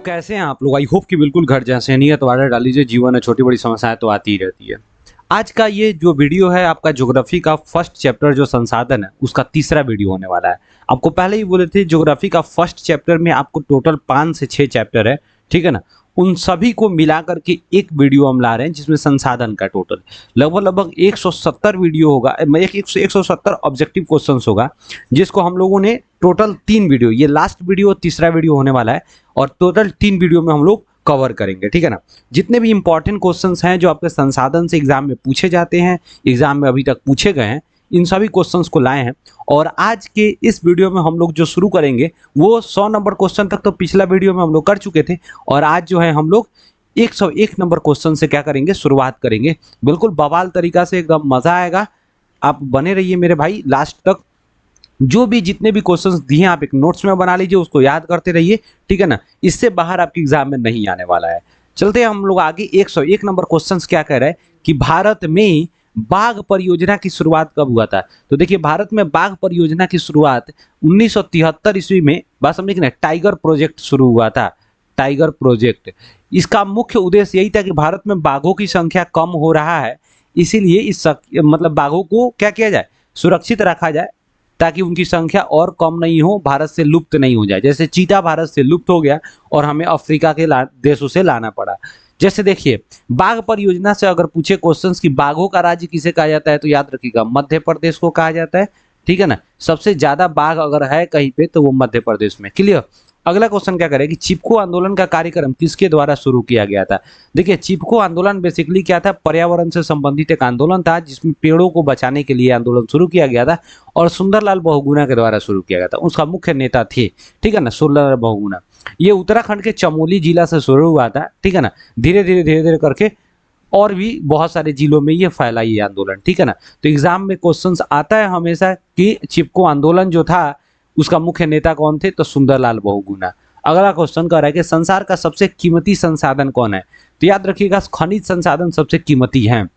कैसे हैं आप लोग? आई होप कि बिल्कुल घर जैसे नियत वाले डाल लीजिए। जीवन में छोटी बड़ी समस्याएं तो आती ही रहती है। आज का ये जो वीडियो है आपका ज्योग्राफी का फर्स्ट चैप्टर जो संसाधन है उसका तीसरा वीडियो होने वाला है। आपको पहले ही बोले थे ज्योग्राफी का फर्स्ट चैप्टर में आपको टोटल 5 से 6 चैप्टर है, ठीक है ना? उन सभी को मिला करके एक वीडियो हम ला रहे हैं जिसमें संसाधन का टोटल लगभग लगभग 170 वीडियो होगा। एक 170 ऑब्जेक्टिव क्वेश्चंस होगा, जिसको हम लोगों ने टोटल 3 वीडियो, ये लास्ट वीडियो तीसरा वीडियो होने वाला है और टोटल 3 वीडियो में हम लोग कवर करेंगे, ठीक है ना? जितने भी इंपॉर्टेंट क्वेश्चंस हैं जो आपके संसाधन से एग्जाम में पूछे जाते हैं, एग्जाम में अभी तक पूछे गए हैं, इन सभी क्वेश्चंस को लाए हैं। और आज के इस वीडियो में हम लोग जो शुरू करेंगे वो 100 नंबर क्वेश्चन तक तो पिछला वीडियो में हम लोग कर चुके थे, और आज जो है हम लोग 101 नंबर क्वेश्चन से क्या करेंगे, शुरुआत करेंगे। बिल्कुल बवाल तरीका से, एकदम मजा आएगा। आप बने रहिए मेरे भाई लास्ट तक। जो भी जितने भी क्वेश्चंस दिए आप एक नोट्स में बना लीजिए, उसको याद करते रहिए, ठीक है ना? इससे बाहर आपके एग्जाम में नहीं आने वाला है। चलते हैं हम लोग आगे। 101 नंबर क्वेश्चंस क्या कह रहा है कि भारत में बाघ परियोजना की शुरुआत कब हुआ था? तो देखिए, भारत में बाघ परियोजना की शुरुआत 1973 ईस्वी में, बात समझे कि ना, टाइगर प्रोजेक्ट शुरू हुआ था। टाइगर प्रोजेक्ट, इसका मुख्य उद्देश्य यही था कि भारत में बाघों की संख्या कम हो रहा है, इसीलिए मतलब बाघों को क्या किया जाए, सुरक्षित रखा जाए, ताकि उनकी संख्या और कम नहीं हो, भारत से लुप्त नहीं हो जाए। जैसे चीता भारत से लुप्त हो गया और हमें अफ्रीका के देशों से लाना पड़ा। जैसे देखिए, बाघ परियोजना से अगर पूछे क्वेश्चंस कि बाघों का राज्य किसे कहा जाता है, तो याद रखिएगा मध्य प्रदेश को कहा जाता है, ठीक है ना? सबसे ज्यादा बाघ अगर है कहीं पे तो वो मध्य प्रदेश में। क्लियर? अगला क्वेश्चन क्या करे कि चिपको आंदोलन का कार्यक्रम किसके द्वारा शुरू किया गया था? देखिए, चिपको आंदोलन बेसिकली क्या था, पर्यावरण से संबंधित एक आंदोलन था जिसमें पेड़ों को बचाने के लिए आंदोलन शुरू किया गया था और सुंदरलाल बहुगुणा के द्वारा शुरू किया गया था। उसका मुख्य नेता थे, ठीक है ना, सुंदरलाल बहुगुणा। ये उत्तराखंड के चमोली जिला से शुरू हुआ था, ठीक है ना? धीरे धीरे करके और भी बहुत सारे जिलों में ये फैला ये आंदोलन, ठीक है ना? तो एग्जाम में क्वेश्चंस आता है हमेशा कि चिपको आंदोलन जो था उसका मुख्य नेता कौन थे, तो सुंदरलाल बहुगुणा। अगला क्वेश्चन कह रहा है कि संसार का सबसे कीमती संसाधन कौन है? तो याद रखिएगा, खनिज संसाधन सबसे कीमती हैं।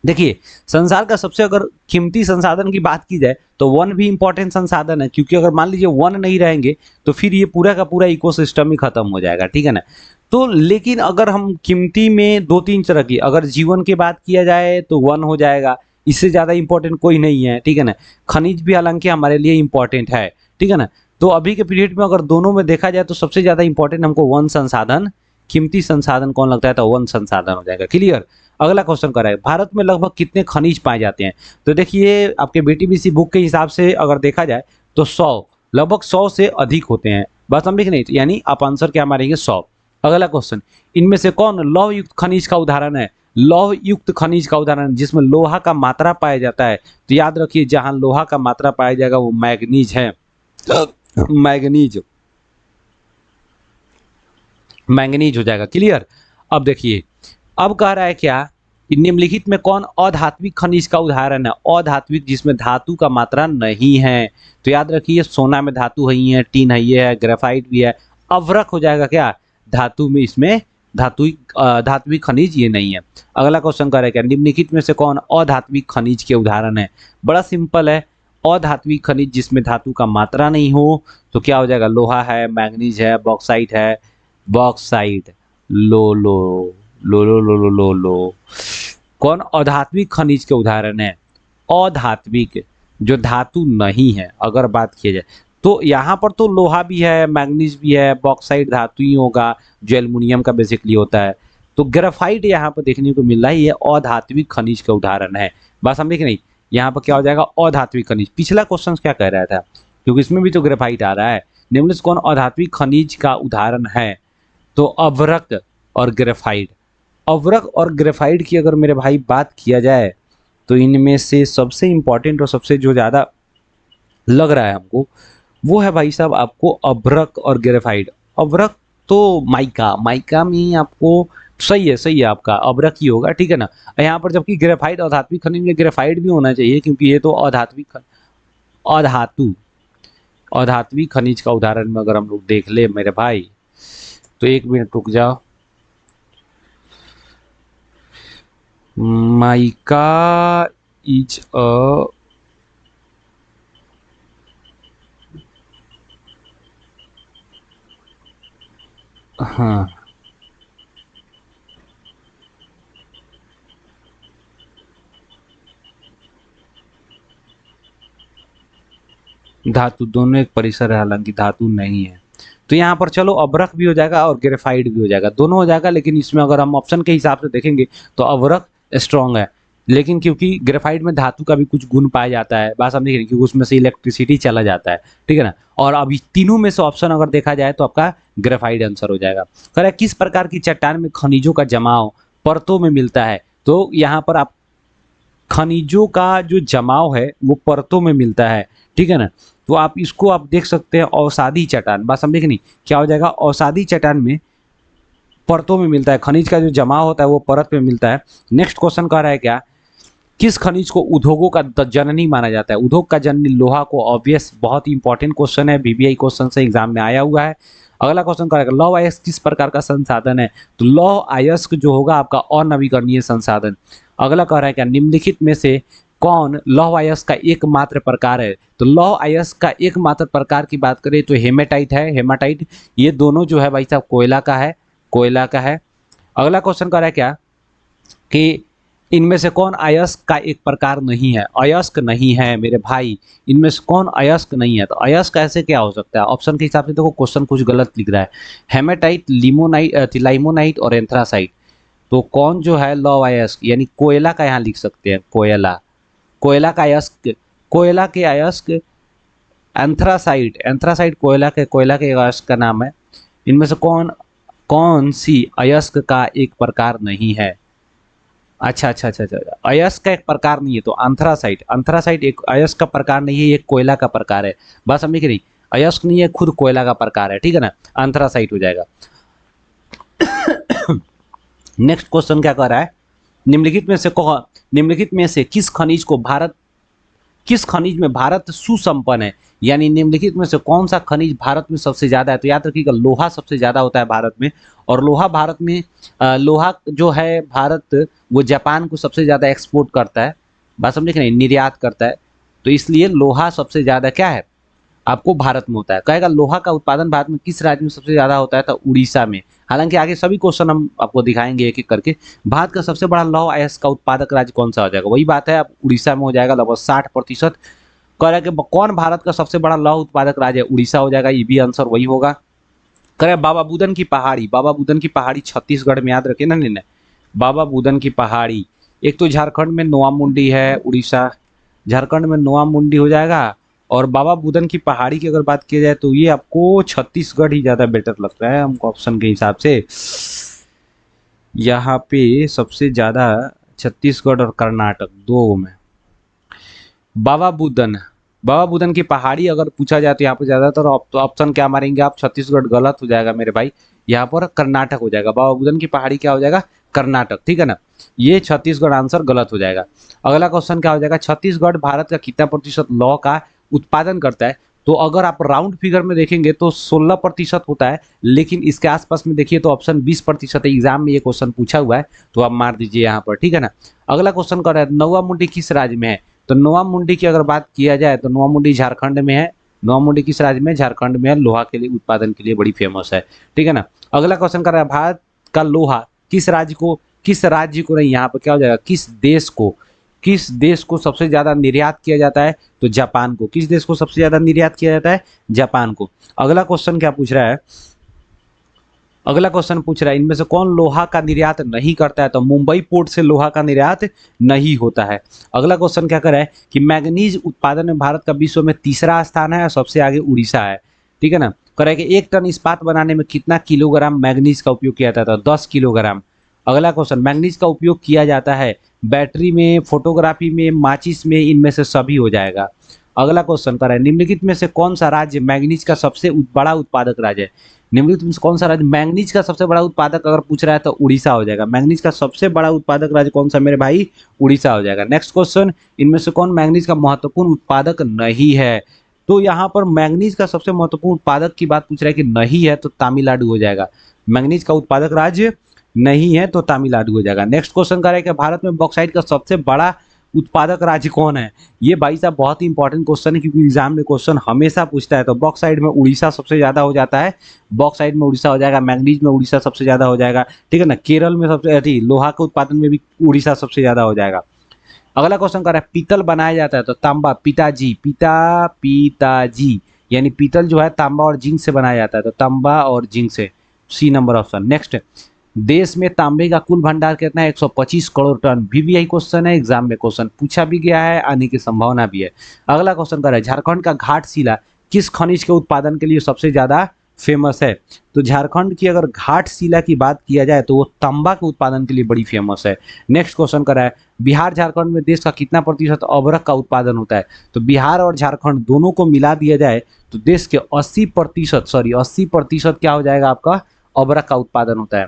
देखिए, संसार का सबसे अगर कीमती संसाधन की बात की जाए तो वन भी इंपॉर्टेंट संसाधन है, क्योंकि अगर मान लीजिए वन नहीं रहेंगे तो फिर ये पूरा का पूरा इकोसिस्टम ही खत्म हो जाएगा, ठीक है ना? तो लेकिन अगर हम कीमती में दो तीन तरह की, अगर जीवन की बात किया जाए तो वन हो जाएगा, इससे ज्यादा इंपॉर्टेंट कोई नहीं है, ठीक है ना? खनिज भी हालांकि हमारे लिए इंपॉर्टेंट है, ठीक है ना? तो अभी के पीरियड में अगर दोनों में देखा जाए तो सबसे ज्यादा इंपॉर्टेंट हमको वन संसाधन, कीमती संसाधन कौन लगता है, तो वन संसाधन हो जाएगा। क्लियर? अगला क्वेश्चन कर रहा है भारत में लगभग कितने खनिज पाए जाते हैं? तो देखिए, आपके बीटीबीसी बुक के हिसाब से अगर देखा जाए तो 100, लगभग 100 से अधिक होते हैं। बात समझे कि नहीं? तो यानी आप आंसर क्या मारेंगे, 100। अगला क्वेश्चन, इनमें से कौन लौह युक्त खनिज का उदाहरण है? लौह युक्त खनिज का उदाहरण जिसमें लोहा का मात्रा पाया जाता है, तो याद रखिए जहां लोहा का मात्रा पाया जाएगा वो मैग्नीज है। मैग्नीज, मैंगनीज हो जाएगा। क्लियर? अब देखिए, अब कह रहा है क्या कि निम्नलिखित में कौन अधात्विक खनिज का उदाहरण है? अधात्विक जिसमें धातु का मात्रा नहीं है, तो याद रखिए सोना में धातु ही है, टीन है, ये है, ग्रेफाइट भी है। अवरक हो जाएगा क्या, धातु में, इसमें धात्विक खनिज ये नहीं है। अगला क्वेश्चन कर रहा है क्या निम्नलिखित में से कौन अधात्विक खनिज के उदाहरण है? बड़ा सिंपल है, अधात्विक खनिज जिसमें धातु का मात्रा नहीं हो, तो क्या हो जाएगा, लोहा है, मैंगनीज है, बॉक्साइट है। बॉक्साइट, लो लो लो लो लो लो लो लो, कौन अधात्विक खनिज के उदाहरण है? अधात्विक, जो धातु नहीं है अगर बात की जाए तो यहाँ पर तो लोहा भी है, मैग्नीज भी है, बॉक्साइट धातु ही होगा जो एल्युमिनियम का बेसिकली होता है। तो ग्रेफाइट यहाँ पर देखने को मिल रहा है, ये अधात्विक खनिज का उदाहरण है। बात समझे कि नहीं? यहाँ पर क्या हो जाएगा, अधात्विक खनिज। पिछला क्वेश्चन क्या कह रहा था, क्योंकि इसमें भी तो ग्रेफाइट आ रहा है। निम्न से कौन अधात्विक खनिज का उदाहरण है? तो अभ्रक और ग्रेफाइट। अभ्रक और ग्रेफाइट की अगर मेरे भाई बात किया जाए तो इनमें से सबसे इंपॉर्टेंट और सबसे जो ज़्यादा लग रहा है हमको वो है भाई साहब आपको अभ्रक और ग्रेफाइट। अभ्रक तो माइका, माइका में आपको सही है आपका, अभ्रक ही होगा, ठीक है ना? यहाँ पर जबकि ग्रेफाइट अधात्विक खनिज में ग्रेफाइट भी होना चाहिए, क्योंकि ये तो अधातु अधात्विक खनिज का उदाहरण में अगर हम लोग देख ले मेरे भाई, तो एक मिनट रुक जाओ। माइका इज अ हाँ, धातु दोनों एक परिसर है, हालांकि धातु नहीं है। तो यहाँ पर चलो अभ्रक भी हो जाएगा और ग्रेफाइट भी हो जाएगा, दोनों हो जाएगा। लेकिन इसमें अगर हम ऑप्शन के हिसाब से देखेंगे तो अभ्रक स्ट्रांग है। लेकिन क्योंकि ग्रेफाइट में धातु का भी कुछ गुण पाया जाता है, बात समझ रही, क्योंकि उसमें से इलेक्ट्रिसिटी चला जाता है, ठीक है ना। और अभी तीनों में से ऑप्शन अगर देखा जाए तो आपका ग्रेफाइट आंसर हो जाएगा। कह रहा है किस प्रकार की चट्टान में खनिजों का जमाव परतों में मिलता है। तो यहाँ पर आप खनिजों का जो जमाव है वो परतों में मिलता है, ठीक है ना। तो आप इसको आप देख सकते हैं अवसादी चट्टान, बात समझे कि नहीं, क्या हो जाएगा, अवसादी चट्टान में परतों में मिलता है, खनिज का जो जमाव होता है वो परत में मिलता है। नेक्स्ट क्वेश्चन कह रहा है क्या, किस खनिज को उद्योगों का जननी माना जाता है। उद्योग का जननी लोहा को, ऑब्वियस, बहुत ही इंपॉर्टेंट क्वेश्चन है, बीबीआई क्वेश्चन से एग्जाम में आया हुआ है। अगला क्वेश्चन करेगा लौह अयस्क किस प्रकार का संसाधन है। तो लौह अयस्क जो होगा आपका अनवीकरणीय संसाधन। अगला कह रहा है क्या, निम्नलिखित में से कौन लौह अयस्क का एकमात्र प्रकार है। तो लौह अयस्क का एकमात्र प्रकार की बात करें तो हेमेटाइट है, हेमाटाइट। ये दोनों जो है भाई साहब कोयला का है, कोयला का है। अगला क्वेश्चन कह रहा है क्या कि इनमें से कौन अयस्क का एक प्रकार नहीं है। अयस्क नहीं है मेरे भाई, इनमें से कौन अयस्क नहीं है। तो अयस्क ऐसे क्या हो सकता है, ऑप्शन के हिसाब से देखो क्वेश्चन कुछ गलत लिख रहा है। हेमेटाइट, लिमोनाइट, लाइमोनाइट और एंथ्रासाइट। तो कौन जो है लौह अयस्क, यानी कोयला का यहाँ लिख सकते हैं, कोयला, कोयला का अयस्क, कोयला के अयस्क एंथ्रासाइट, एंथ्रासाइट कोयला के अयस्क का नाम है। इनमें से कौन कौन सी अयस्क का एक प्रकार नहीं है। अच्छा अच्छा अच्छा अच्छा, अयस्क का एक प्रकार नहीं है तो एंथ्रासाइट, एंथ्रासाइट एक अयस्क का प्रकार नहीं है, ये कोयला का प्रकार है। बात समझ नहीं, अयस्क नहीं है, खुद कोयला का प्रकार है, ठीक है ना, एंथ्रासाइट हो जाएगा। नेक्स्ट क्वेश्चन क्या कह रहा है, निम्नलिखित में से किस खनिज में भारत सुसंपन्न है। यानी निम्नलिखित में से कौन सा खनिज भारत में सबसे ज्यादा है। तो याद रखिएगा लोहा सबसे ज्यादा होता है भारत में। और लोहा भारत में लोहा जो है भारत वो जापान को सबसे ज्यादा एक्सपोर्ट करता है, बात समझे कि नहीं, निर्यात करता है। तो इसलिए लोहा सबसे ज्यादा क्या है आपको भारत में होता है। कहेगा लोहा का उत्पादन भारत में किस राज्य में सबसे ज्यादा होता है, तो उड़ीसा में। हालांकि आगे सभी क्वेश्चन हम आपको दिखाएंगे एक एक करके। भारत का सबसे बड़ा लौह अयस्क का उत्पादक राज्य कौन सा हो जाएगा, वही बात है, अब उड़ीसा में हो जाएगा लगभग 60%। कह रहा है कि कौन भारत का सबसे बड़ा लौह उत्पादक राज्य है, उड़ीसा हो जाएगा, ये भी आंसर वही होगा। कह रहा है बाबा बुदन की पहाड़ी, बाबा बुदन की पहाड़ी छत्तीसगढ़ में, याद रखे ना लेना। बाबा बुदन की पहाड़ी एक तो झारखंड में नोआमुंडी है, उड़ीसा, झारखंड में नोआमुंडी हो जाएगा। और बाबा बुदन की पहाड़ी की अगर बात की जाए तो ये आपको छत्तीसगढ़ ही ज्यादा बेटर लगता है हमको ऑप्शन के हिसाब से। यहाँ पे सबसे ज्यादा छत्तीसगढ़ और कर्नाटक दो में। बाबा बुदन, बाबा बुदन की पहाड़ी अगर पूछा जाए तो यहाँ पे ज्यादातर ऑप्शन क्या मारेंगे आप, छत्तीसगढ़ गलत हो जाएगा मेरे भाई, यहाँ पर कर्नाटक हो जाएगा। बाबा बुदन की पहाड़ी क्या हो जाएगा, कर्नाटक, ठीक है ना, ये छत्तीसगढ़ आंसर गलत हो जाएगा। अगला क्वेश्चन क्या हो जाएगा, छत्तीसगढ़ भारत का कितना प्रतिशत लौह का उत्पादन करता है। तो अगर आप राउंड फिगर में देखेंगे तो 16% होता है, लेकिन इसके आसपास में देखिए तो ऑप्शन 20% है। एग्जाम में ये क्वेश्चन पूछा हुआ है तो आप मार दीजिए यहाँ पर, ठीक है ना। अगला क्वेश्चन कर रहा है नौवा मुंडी किस राज्य में है। तो नोआ मुंडी की अगर बात किया जाए तो नोआ मुंडी झारखंड में है। नोआ मुंडी किस राज्य में, झारखंड में है, लोहा के लिए उत्पादन के लिए बड़ी फेमस है, ठीक है ना। अगला क्वेश्चन कर रहा है भारत का लोहा किस राज्य को नहीं, यहाँ पर क्या हो जाएगा, किस देश को सबसे ज्यादा निर्यात किया जाता है। तो जापान को, किस देश को सबसे ज्यादा निर्यात किया जाता है, जापान को। अगला क्वेश्चन क्या पूछ रहा है, अगला क्वेश्चन पूछ रहा है इनमें से कौन लोहा का निर्यात नहीं करता है। तो मुंबई पोर्ट से लोहा का निर्यात नहीं होता है। अगला क्वेश्चन क्या कर रहा है कि मैग्नीज उत्पादन में भारत का विश्व में तीसरा स्थान है और सबसे आगे उड़ीसा है, ठीक है ना। कह रहा है कि 1 टन इस्पात बनाने में कितना किलोग्राम मैग्नीज का उपयोग किया जाता है, 10 किलोग्राम। अगला क्वेश्चन, मैग्नीज का उपयोग किया जाता है बैटरी में, फोटोग्राफी में, माचिस में, इनमें से सभी हो जाएगा। अगला क्वेश्चन कर रहा है निम्नलिखित में से कौन सा राज्य मैग्नीज का सबसे बड़ा उत्पादक राज्य है। निम्नलिखित में से कौन सा राज्य मैग्नीज का सबसे बड़ा उत्पादक अगर पूछ रहा है तो उड़ीसा हो जाएगा। मैग्नीज का सबसे बड़ा उत्पादक राज्य कौन सा मेरे भाई, उड़ीसा हो जाएगा। नेक्स्ट क्वेश्चन, इनमें से कौन मैग्नीज का महत्वपूर्ण उत्पादक नहीं है। तो यहाँ पर मैग्नीज का सबसे महत्वपूर्ण उत्पादक की बात पूछ रहा है कि नहीं है तो तमिलनाडु हो जाएगा। मैग्नीज का उत्पादक राज्य नहीं है तो तमिलनाडु हो जाएगा। नेक्स्ट क्वेश्चन कर रहा है कि भारत में बॉक्साइट का सबसे बड़ा उत्पादक राज्य कौन है? ये भाई साहब बहुत ही इंपॉर्टेंट क्वेश्चन है, क्योंकि एग्जाम में क्वेश्चन हमेशा पूछता है। तो बॉक्साइट में उड़ीसा सबसे ज्यादा हो जाता है, बॉक्साइट में उड़ीसा हो जाएगा, मैंगनीज में उड़ीसा सबसे ज्यादा हो जाएगा, ठीक है ना। केरल में सबसे अधिक लोहा के उत्पादन में भी उड़ीसा सबसे ज्यादा हो जाएगा। अगला क्वेश्चन कर रहा है पीतल बनाया जाता है तो तांबा, पिताजी, पिताजी, यानी पीतल जो है तांबा और जिंक से बनाया जाता है, तो तांबा और जिंक से, सी नंबर ऑप्शन। नेक्स्ट, देश में तांबे का कुल भंडार कितना है? 125 करोड़ टन। भी क्वेश्चन है, एग्जाम में क्वेश्चन पूछा भी गया है, आने की संभावना भी है। अगला क्वेश्चन कर रहा है झारखंड का घाटशिला किस खनिज के उत्पादन के लिए सबसे ज्यादा फेमस है? तो झारखंड की अगर घाटशिला की बात किया जाए तो वो तांबा के उत्पादन के लिए बड़ी फेमस है। नेक्स्ट क्वेश्चन कर रहा है बिहार झारखंड में देश का कितना प्रतिशत अभ्रक का उत्पादन होता है? तो बिहार और झारखंड दोनों को मिला दिया जाए तो देश के 80% क्या हो जाएगा आपका? अभ्रक का उत्पादन होता है।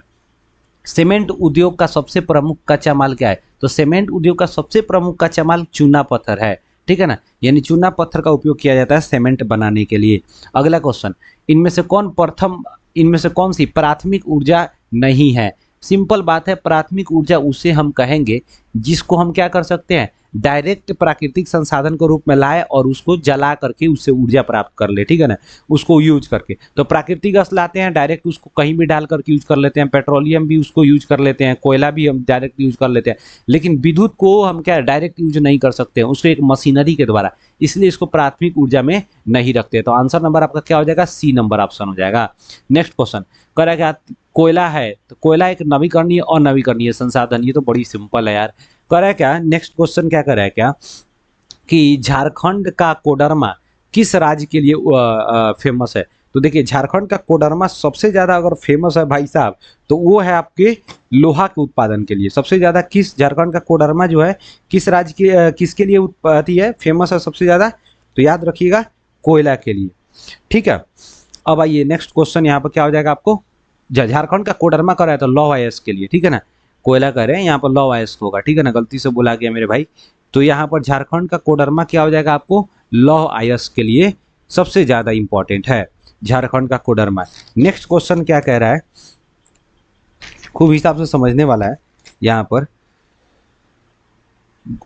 सीमेंट उद्योग का सबसे प्रमुख कच्चा माल क्या है? तो सीमेंट उद्योग का सबसे प्रमुख कच्चा माल चूना पत्थर है, ठीक है ना। यानी चूना पत्थर का उपयोग किया जाता है सीमेंट बनाने के लिए। अगला क्वेश्चन, इनमें से कौन सी प्राथमिक ऊर्जा नहीं है? सिंपल बात है, प्राथमिक ऊर्जा उसे हम कहेंगे जिसको हम क्या कर सकते हैं? डायरेक्ट प्राकृतिक संसाधन के रूप में लाए और उसको जला करके उससे ऊर्जा प्राप्त कर ले, ठीक है ना, उसको यूज करके। तो प्राकृतिक गैस लाते हैं डायरेक्ट, उसको कहीं भी डाल करके यूज कर लेते हैं, पेट्रोलियम भी उसको यूज कर लेते हैं, कोयला भी हम डायरेक्ट यूज कर लेते हैं, लेकिन विद्युत को हम क्या डायरेक्ट यूज नहीं कर सकते हैं, उसको एक मशीनरी के द्वारा, इसलिए इसको प्राथमिक ऊर्जा में नहीं रखते। तो आंसर नंबर आपका क्या हो जाएगा? सी नंबर ऑप्शन हो जाएगा। नेक्स्ट क्वेश्चन कह रहा है क्या? कोयला है तो कोयला एक नवीकरणीय और नवीकरणीय संसाधन, ये तो बड़ी सिंपल है यार। कह रहा है क्या? नेक्स्ट क्वेश्चन क्या कर रहा है क्या कि झारखंड का कोडरमा किस राज्य के लिए फेमस है? तो देखिए झारखंड का कोडरमा सबसे ज्यादा अगर फेमस है भाई साहब तो वो है आपके लोहा के उत्पादन के लिए। सबसे ज्यादा किस झारखंड का कोडरमा जो है किस राज्य के किसके लिए उत्पत्ति है, फेमस है सबसे ज्यादा? तो याद रखिएगा कोयला के लिए, ठीक है। अब आइए नेक्स्ट क्वेश्चन, यहाँ पर क्या हो जाएगा आपको? झारखंड का कोडरमा कर रहा है तो लौह अयस्क के लिए, ठीक है ना। कोयला कर रहे हैं, यहाँ पर लौह अयस्क होगा, ठीक है ना, गलती से बोला गया मेरे भाई। तो यहाँ पर झारखंड का कोडरमा क्या हो जाएगा आपको? लौह अयस्क के लिए सबसे ज्यादा इंपॉर्टेंट है झारखंड का कोडरमा। नेक्स्ट क्वेश्चन क्या कह रहा है, खूब हिसाब से समझने वाला है। यहाँ पर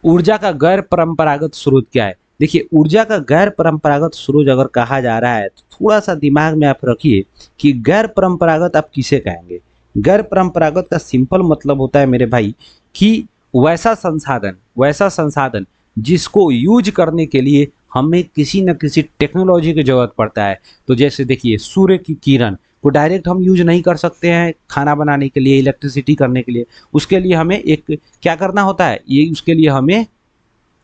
ऊर्जा का गैर परंपरागत स्रोत क्या है? देखिए ऊर्जा का गैर परंपरागत स्रोत अगर कहा जा रहा है तो थोड़ा सा दिमाग में आप रखिए कि गैर परंपरागत आप किसे कहेंगे। गैर परंपरागत का सिंपल मतलब होता है मेरे भाई कि वैसा संसाधन जिसको यूज करने के लिए हमें किसी न किसी टेक्नोलॉजी की जरूरत पड़ता है। तो जैसे देखिए सूर्य की किरण को डायरेक्ट हम यूज नहीं कर सकते हैं खाना बनाने के लिए, इलेक्ट्रिसिटी करने के लिए। उसके लिए हमें एक क्या करना होता है, ये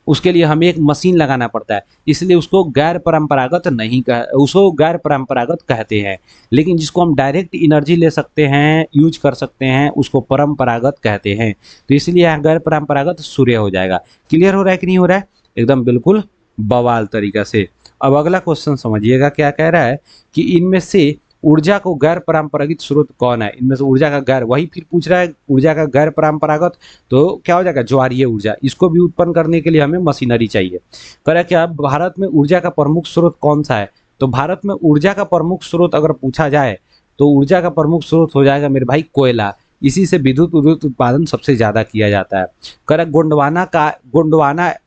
उसके लिए हमें एक मशीन लगाना पड़ता है, इसलिए उसको गैर परंपरागत नहीं कह उसको गैर परंपरागत कहते हैं। लेकिन जिसको हम डायरेक्ट एनर्जी ले सकते हैं, यूज कर सकते हैं, उसको परंपरागत कहते हैं। तो इसलिए यहाँ गैर परंपरागत सूर्य हो जाएगा। क्लियर हो रहा है कि नहीं हो रहा है? एकदम बिल्कुल बवाल तरीका से। अब अगला क्वेश्चन समझिएगा क्या कह रहा है कि इनमें से ऊर्जा को गैर परंपरागत स्रोत कौन है? इनमें से ऊर्जा का गैर, वही फिर पूछ रहा है ऊर्जा का गैर परंपरागत, तो क्या हो जाएगा? ज्वारीय ऊर्जा। इसको भी उत्पन्न करने के लिए हमें मशीनरी चाहिए। कह रहा है क्या भारत में ऊर्जा का प्रमुख स्रोत कौन सा है? तो भारत में ऊर्जा का प्रमुख स्रोत अगर पूछा जाए तो ऊर्जा का प्रमुख स्रोत हो जाएगा मेरे भाई कोयला। इसी से विद्युत उत्पादन सबसे ज्यादा किया जाता है। कह रहा है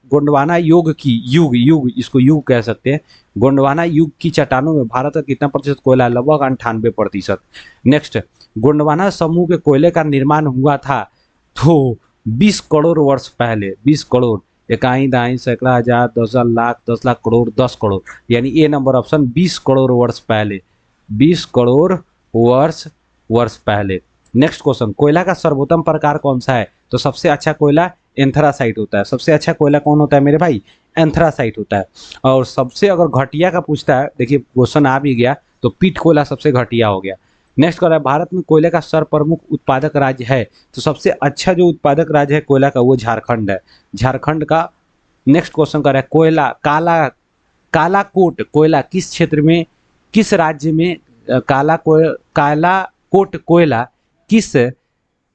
गोंडवाना युग इसको युग कह सकते हैं। गोंडवाना युग की चट्टानों में भारत का कितना प्रतिशत कोयला? लगभग 98%। नेक्स्ट, गोंडवाना समूह के कोयले का निर्माण हुआ था तो 20 करोड़ वर्ष पहले। 20 करोड़, इकाई दाई सैकड़ा हजार 10 लाख 10 लाख करोड़ 10 करोड़, यानी ए नंबर ऑप्शन 20 करोड़ वर्ष पहले। 20 करोड़ वर्ष पहले। नेक्स्ट क्वेश्चन, कोयला का सर्वोत्तम प्रकार कौन सा है? तो सबसे अच्छा कोयला एंथ्रासाइट होता है। सबसे अच्छा कोयला कौन होता है मेरे भाई? एंथ्रासाइट होता है। और सबसे अगर घटिया का पूछता है, देखिए क्वेश्चन आ भी गया, तो पीट कोयला सबसे घटिया हो गया। नेक्स्ट कह रहा है भारत में कोयले का सर्वप्रमुख उत्पादक राज्य है, तो सबसे अच्छा जो उत्पादक राज्य है कोयला का वो झारखंड है। झारखंड का। नेक्स्ट क्वेश्चन कह रहा है कालाकोट कोयला किस क्षेत्र में, किस राज्य में कालाकोट कोयला किस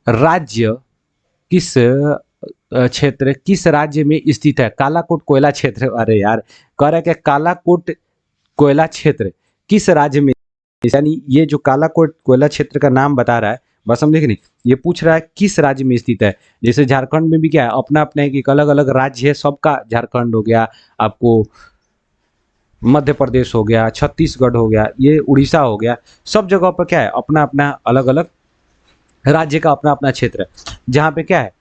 राज्य किस क्षेत्र किस राज्य में स्थित है? कालाकोट कोयला क्षेत्र, अरे यार कह रहा है कि कालाकोट कोयला क्षेत्र किस राज्य में, यानी ये जो कालाकोट कोयला क्षेत्र का नाम बता रहा है बस हम देख नहीं, ये पूछ रहा है किस राज्य में स्थित है। जैसे झारखंड में भी क्या है, अपना अपना एक अलग अलग राज्य है सबका, झारखंड हो गया, आपको मध्य प्रदेश हो गया, छत्तीसगढ़ हो गया, ये उड़ीसा हो गया, सब जगह पर क्या है अपना अपना अलग अलग राज्य का अपना अपना क्षेत्र है, जहाँ पे क्या है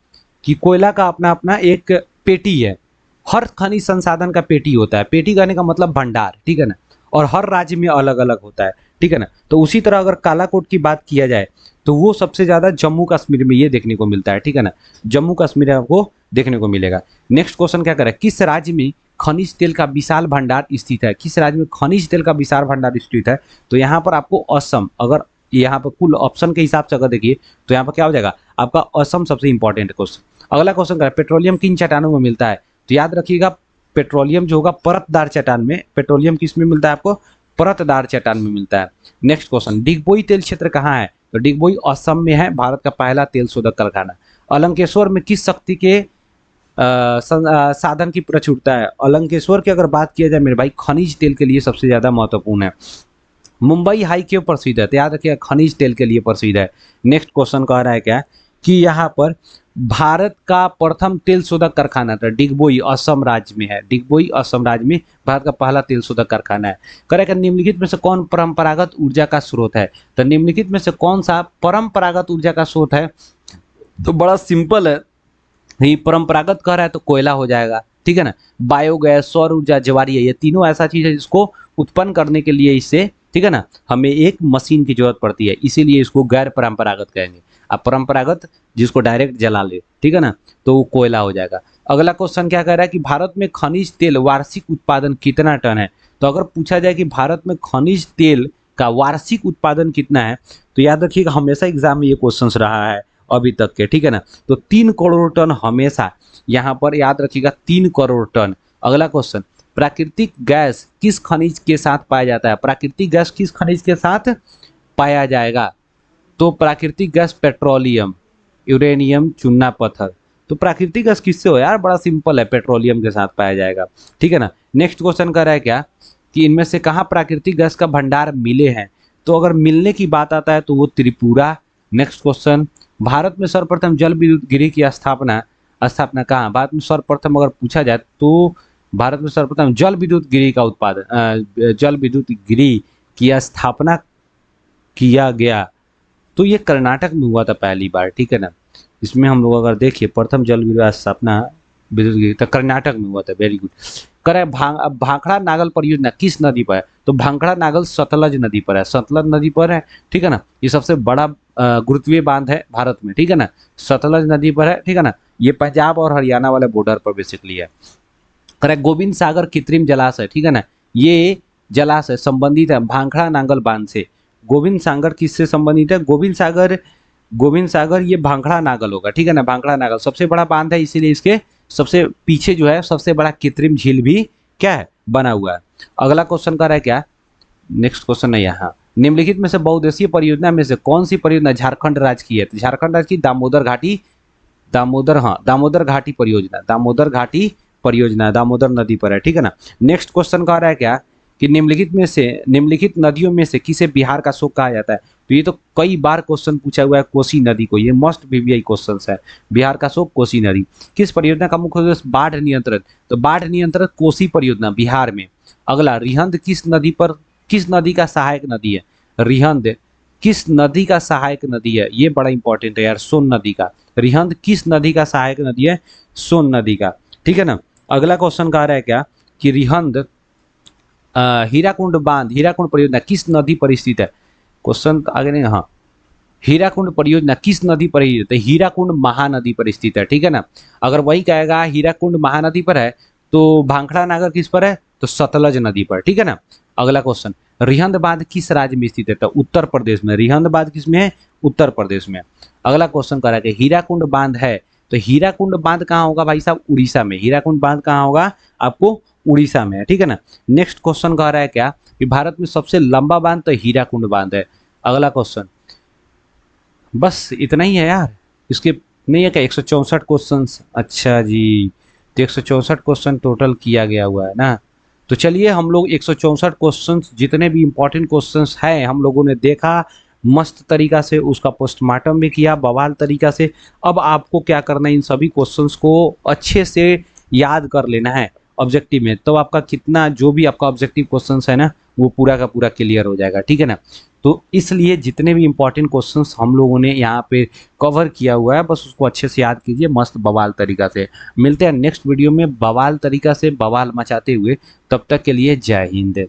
कि कोयला का अपना अपना एक पेटी है। हर खनिज संसाधन का पेटी होता है, पेटी कहने का मतलब भंडार, ठीक है ना, और हर राज्य में अलग अलग होता है, ठीक है ना। तो उसी तरह अगर कालाकोट की बात किया जाए तो वो सबसे ज्यादा जम्मू कश्मीर में ये देखने को मिलता है, ठीक है ना, जम्मू कश्मीर आपको देखने को मिलेगा। नेक्स्ट क्वेश्चन क्या करे, किस राज्य में खनिज तेल का विशाल भंडार स्थित है, किस राज्य में खनिज तेल का विशाल भंडार स्थित है, तो यहाँ पर आपको असम, अगर यहाँ पर कुल ऑप्शन के हिसाब से अगर देखिए तो यहाँ पर क्या हो जाएगा आपका असम सबसे इंपॉर्टेंट क्वेश्चन। अगला क्वेश्चन क्या है, पेट्रोलियम किन चट्टानों में मिलता है, तो याद रखिएगा पेट्रोलियम जो होगा परतदार चट्टान में, पेट्रोलियम किस में मिलता है आपको, परतदार चट्टान में मिलता है। नेक्स्ट क्वेश्चन, डिगबोई तेल क्षेत्र कहाँ है, तो डिगबोई असम में है, भारत का पहला तेल शोधक कारखाना। अलंकेश्वर में किस शक्ति के साधन की प्रचुरता है, अलंकेश्वर की अगर बात किया जाए मेरे भाई खनिज तेल के लिए सबसे ज्यादा महत्वपूर्ण है। मुंबई हाई क्यों प्रसिद्ध है, तो याद रखिए खनिज तेल के लिए प्रसिद्ध है। नेक्स्ट क्वेश्चन कह रहा है क्या कि यहाँ पर भारत का प्रथम तेल शोधक कारखाना था डिगबोई, असम राज्य में है, डिगबोई असम राज्य में भारत का पहला तेल शोधक कारखाना है। करेक्ट, निम्नलिखित में से कौन परंपरागत ऊर्जा का स्रोत है, तो निम्नलिखित में से कौन सा परंपरागत ऊर्जा का स्रोत है, तो बड़ा सिंपल है, ये परंपरागत कह रहा है तो कोयला हो जाएगा, ठीक है ना, बायोगैस, सौर ऊर्जा, ज्वारी है, ये तीनों ऐसा चीज है जिसको उत्पन्न करने के लिए इससे, ठीक है ना, हमें एक मशीन की जरूरत पड़ती है, इसीलिए इसको गैर परंपरागत कहेंगे। आप परंपरागत जिसको डायरेक्ट जला ले, ठीक है ना, तो वो कोयला हो जाएगा। अगला क्वेश्चन क्या कह रहा है कि भारत में खनिज तेल वार्षिक उत्पादन कितना टन है, तो अगर पूछा जाए कि भारत में खनिज तेल का वार्षिक उत्पादन कितना है, तो याद रखिएगा हमेशा एग्जाम में ये क्वेश्चन रहा है अभी तक के, ठीक है ना, तो 3 करोड़ टन हमेशा यहाँ पर याद रखिएगा 3 करोड़ टन। अगला क्वेश्चन, प्राकृतिक गैस किस खनिज के साथ पाया जाता है, प्राकृतिक गैस किस खनिज के साथ पाया जाएगा, तो प्राकृतिक गैस पेट्रोलियम, यूरेनियम, चूना पत्थर, तो प्राकृतिक गैस किससे हो यार, बड़ा सिंपल है, पेट्रोलियम के साथ पाया जाएगा, ठीक है ना। नेक्स्ट क्वेश्चन कर रहा है क्या कि इनमें से कहाँ प्राकृतिक गैस का भंडार मिले हैं, तो अगर मिलने की बात आता है तो वो त्रिपुरा। नेक्स्ट क्वेश्चन, भारत में सर्वप्रथम जल विद्युत गिरी की स्थापना स्थापना कहाँ, भारत में सर्वप्रथम अगर पूछा जाए तो भारत में सर्वप्रथम जल विद्युत गिरी का उत्पादन जल विद्युत गिरी की स्थापना किया गया, तो ये कर्नाटक में हुआ था पहली बार, ठीक है ना। इसमें हम लोग अगर देखिए प्रथम जल विद्युत स्थापना विद्युत गिरी तो कर्नाटक में हुआ था, वेरी गुड। करे भाखड़ा नागल परियोजना किस नदी पर है, तो भाखड़ा नागल सतलज नदी पर है, सतलज नदी पर है, ठीक है ना, ये सबसे बड़ा गुरुत्वीय बांध है भारत में, ठीक है ना, सतलज नदी पर है, ठीक है ना, ये पंजाब और हरियाणा वाले बॉर्डर पर बेसिकली है। करेक्ट, गोविंद सागर कृत्रिम जलाशय, ठीक है ना, ये जलाशय संबंधित है भाखड़ा नांगल बांध से। गोविंद सागर किससे संबंधित है, गोविंद सागर ये भाखड़ा नागल होगा, ठीक है ना, भाखड़ा नागल सबसे बड़ा बांध है, इसीलिए इसके सबसे पीछे जो है सबसे बड़ा कृत्रिम झील भी क्या है बना हुआ है। अगला क्वेश्चन कर रहा है क्या, नेक्स्ट क्वेश्चन है यहाँ, निम्नलिखित में से बहुउद्देशीय परियोजना में से कौन सी परियोजना झारखंड राज्य की है, तो झारखंड राज्य की दामोदर घाटी, दामोदर घाटी परियोजना, दामोदर घाटी परियोजना दामोदर नदी पर है, ठीक है ना। नेक्स्ट क्वेश्चन कह रहा है क्या कि निम्नलिखित नदियों में से किसे बिहार का शोक कहा जाता है, तो ये तो कई बार क्वेश्चन पूछा हुआ है, कोसी नदी को, ये मस्ट बीबीआई क्वेश्चन है, बिहार का शोक कोसी नदी। किस परियोजना का मुख्य उद्देश्य बाढ़ नियंत्रण, तो बाढ़ नियंत्रण कोसी परियोजना बिहार में। अगला, रिहंद किस नदी का सहायक नदी है, रिहंद किस नदी का सहायक नदी है, ये बड़ा इंपॉर्टेंट है यार, सोन नदी का, रिहंद किस नदी का सहायक नदी है, सोन नदी का, ठीक है ना। अगला क्वेश्चन कह रहा है क्या कि रिहंद हीराकुंड परियोजना किस नदी पर स्थित है, क्वेश्चन आगे नहीं, हाँ, हीराकुंड परियोजना किस नदी पर स्थित है, हीराकुंड महानदी पर स्थित है, ठीक है ना। अगर वही कहेगा हीराकुंड महानदी पर है तो भाखड़ा नागर किस पर है, तो सतलज नदी पर, ठीक है ना। अगला क्वेश्चन, रिहंद बांध किस राज्य में स्थित है, तो उत्तर प्रदेश में, रिहंद बांध किस में है, उत्तर प्रदेश में। अगला क्वेश्चन कह रहा है कि हीराकुंड बांध है, तो हीराकुंड बांध कहाँ होगा भाई साहब, उड़ीसा में, हीराकुंड बांध कहाँ होगा आपको उड़ीसा में है, ठीक है ना। नेक्स्ट क्वेश्चन कह रहा है क्या कि भारत में सबसे लंबा बांध तो हीराकुंड बांध है। अगला क्वेश्चन, बस इतना ही है यार, इसके नहीं है क्या 164 क्वेश्चन, अच्छा जी, तो 164 क्वेश्चन टोटल किया गया हुआ है ना। तो चलिए हम लोग 164 क्वेश्चन जितने भी इंपॉर्टेंट क्वेश्चन हैं हम लोगों ने देखा, मस्त तरीका से, उसका पोस्टमार्टम भी किया बवाल तरीका से। अब आपको क्या करना है, इन सभी क्वेश्चंस को अच्छे से याद कर लेना है ऑब्जेक्टिव में, तो आपका कितना जो भी आपका ऑब्जेक्टिव क्वेश्चंस है ना वो पूरा का पूरा क्लियर हो जाएगा, ठीक है ना। तो इसलिए जितने भी इंपॉर्टेंट क्वेश्चंस हम लोगों ने यहाँ पे कवर किया हुआ है, बस उसको अच्छे से याद कीजिए मस्त बवाल तरीका से। मिलते हैं नेक्स्ट वीडियो में बवाल तरीका से बवाल मचाते हुए, तब तक के लिए जय हिंद।